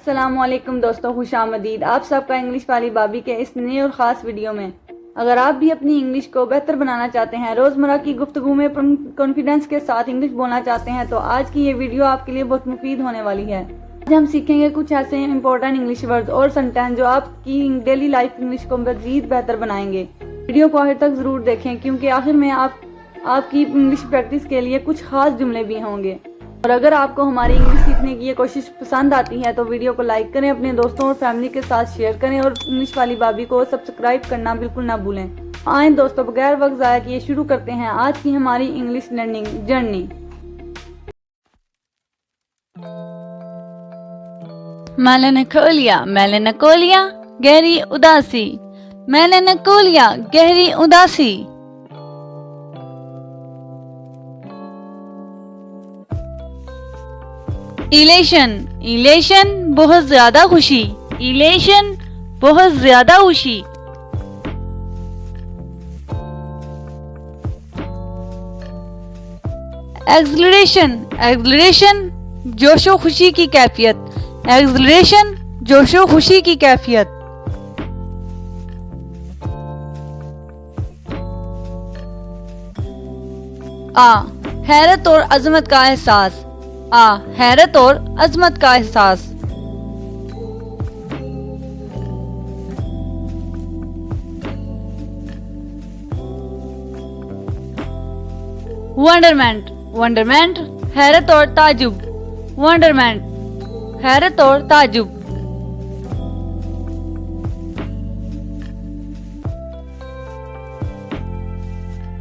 अस्सलामुअलैकुम दोस्तों, खुशामदीद आप सबका इंग्लिश वाली भाभी के इस नए और ख़ास वीडियो में। अगर आप भी अपनी इंग्लिश को बेहतर बनाना चाहते हैं, रोज़मर्रा की गुफ्तगू में कॉन्फिडेंस के साथ इंग्लिश बोलना चाहते हैं, तो आज की ये वीडियो आपके लिए बहुत मुफीद होने वाली है। आज हम सीखेंगे कुछ ऐसे इंपॉर्टेंट इंग्लिश वर्ड्स और सेंटेंस जो आपकी डेली लाइफ इंग्लिश को मज़ीद बेहतर बनाएंगे। वीडियो को आखिर तक ज़रूर देखें, क्योंकि आखिर में आपकी इंग्लिश प्रैक्टिस के लिए कुछ ख़ास जुमले भी होंगे। और अगर आपको हमारी इंग्लिश सीखने की ये कोशिश पसंद आती है तो वीडियो को लाइक करें, अपने दोस्तों और फैमिली के साथ शेयर करें और इंग्लिश वाली भाभी को सब्सक्राइब करना बिल्कुल ना भूलें। आए दोस्तों, बगैर वक्त ज़ाया किए शुरू करते हैं आज की हमारी इंग्लिश लर्निंग जर्नी। मेलानकोलिया, मेलानकोलिया गहरी उदासी, मेलानकोलिया गहरी उदासी। इलेशन, इलेशन बहुत ज्यादा खुशी, इलेशन बहुत ज्यादा खुशी। एक्सलरेशन, एक्सलरेशन जोशो खुशी की कैफियत, एक्सलरेशन जोशो खुशी की कैफियत। हैरत और अजमत का एहसास, हैरत और अजमत का एहसास। वंडरमेंट, वंडरमेंट हैरत और ताजुब, वंडरमेंट हैरत और ताजुब।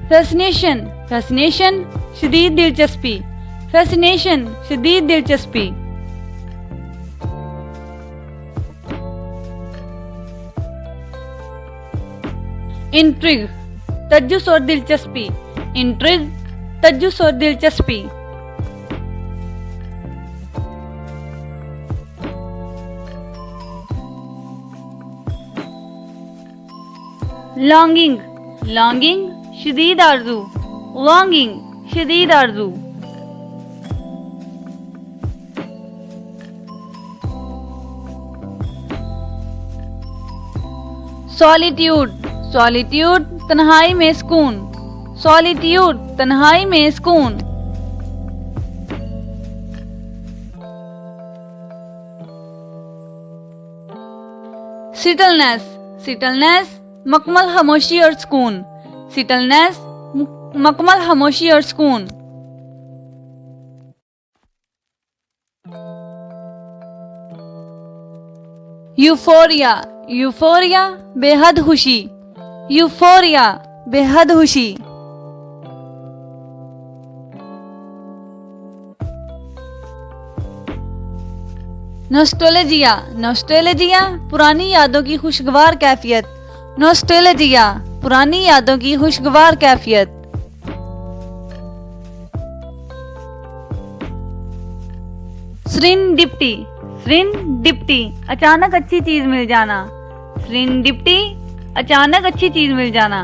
फैसिनेशन, फैसिनेशन शदीद दिलचस्पी, फैसिनेशन शदीद दिलचस्पी। इंट्रिग तज्जुस और दिलचस्पी, इंट्रिग तज्जुस और दिलचस्पी। लॉन्गिंग, लॉन्गिंग शदीद आरजू, लॉन्गिंग शदीद आरजू। सॉलिट्यूड, सॉलिट्यूड तन्हाई में सुकून, सॉलिट्यूड तन्हाई में सुकून। सिटलनेस, सिटलनेस मकमल खामोशी और सुकून, सिटलनेस मकमल खामोशी और सुकून। यूफोरिया, यूफोरिया बेहद खुशी, यूफोरिया बेहद खुशी। नॉस्टैल्जिया, नॉस्टैल्जिया पुरानी यादों की खुशगवार कैफियत, नॉस्टैल्जिया पुरानी यादों की खुशगवार कैफियत। सेरेंडिपिटी, सेरेंडिपिटी अचानक अच्छी चीज मिल जाना, सेरेंडिपिटी अचानक अच्छी चीज मिल जाना।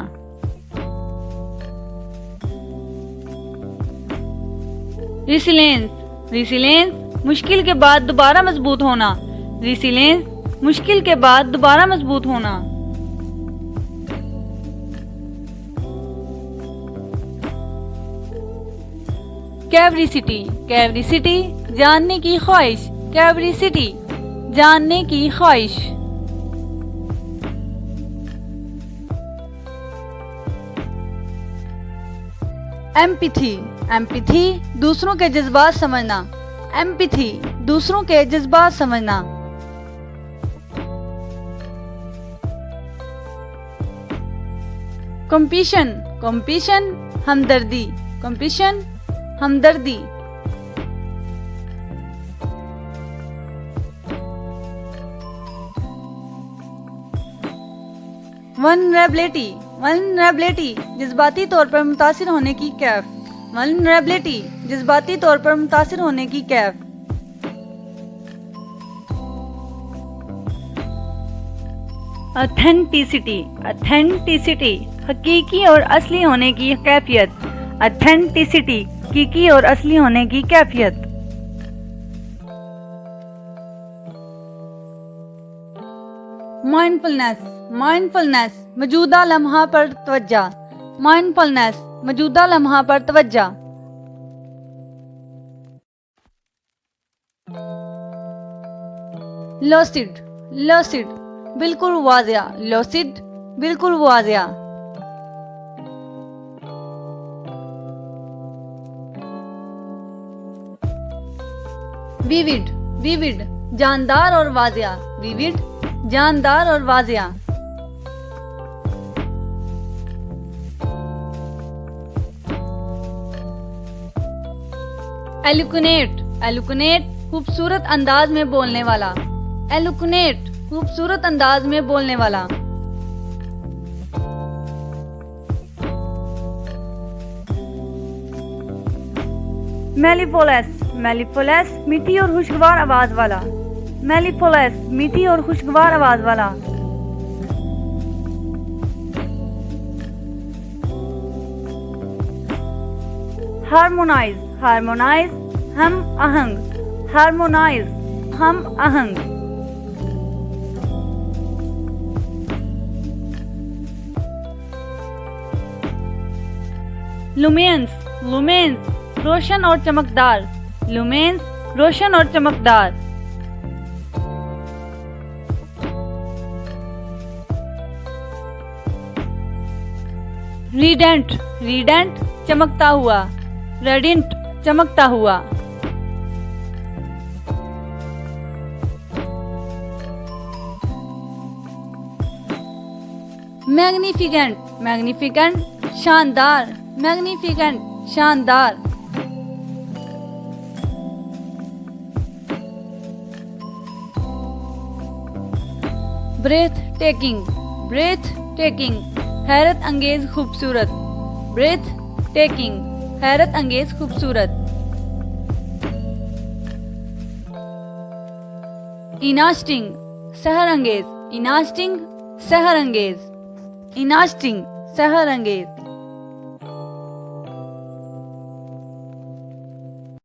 रिसिलेंस, रिसिलेंस मुश्किल के बाद दोबारा मजबूत होना, रिसिलेंस मुश्किल के बाद दोबारा मजबूत होना। कैवरिसिटी, कैवरिसिटी जानने की ख्वाहिश, कैवरिसिटी जानने की ख्वाहिश। एम्पैथी, एम्पैथी दूसरों के जज्बात समझना, एम्पैथी दूसरों के जज्बात समझना। कंपैशन, कंपैशन हमदर्दी, कंपैशन हमदर्दी। वल्नरेबिलिटी, वल्नरेबिलिटी जज्बाती तौर पर मुतासिर होने की कैफ, वल्नरेबिलिटी जज्बाती तौर पर मुतासिर होने की कैफ। ऑथेंटिसिटी, ऑथेंटिसिटी हकीकी और असली होने की कैफियत, ऑथेंटिसिटी हकीकी और असली होने की कैफियत। माइंडफुलनेस, माइंडफुलनेस मौजूदा लम्हा पर तवज्जा, माइंडफुलनेस मौजूदा लम्हा पर तवज्जा। लूसिड, लूसिड बिल्कुल वाज़िया, लूसिड बिल्कुल वाज़िया। विविड, विविड जानदार और वाज़िया, विविड जानदार और वाज़िया। एलुकुनेट, एलुकुनेट खूबसूरत अंदाज में बोलने वाला, एलुकुनेट खूबसूरत अंदाज में बोलने वाला। मेलिफोलेस, मेलिफोलेस मीठी और खुशगवार आवाज वाला, मेलिफोलेस मीठी और खुशगवार आवाज वाला। हार्मोनाइज, हार्मोनाइज हम आहंग, हार्मोनाइज हम आहंग। लुमेंस, लुमेंस रोशन और चमकदार, लुमेंस रोशन और चमकदार। रीडेंट, रीडेंट चमकता हुआ, रेडिंट चमकता हुआ। मैग्निफिकेंट, मैग्निफिकेंट शानदार, मैग्निफिकेंट शानदार। ब्रेथ टेकिंग, ब्रेथ टेकिंग हैरत अंगेज खूबसूरत, ब्रेथ टेकिंग हैरत अंगेज खूबसूरत। इनास्टिंग सहर अंगेज, इनास्टिंग सहर अंगेज, इनास्टिंग सहर अंगेज।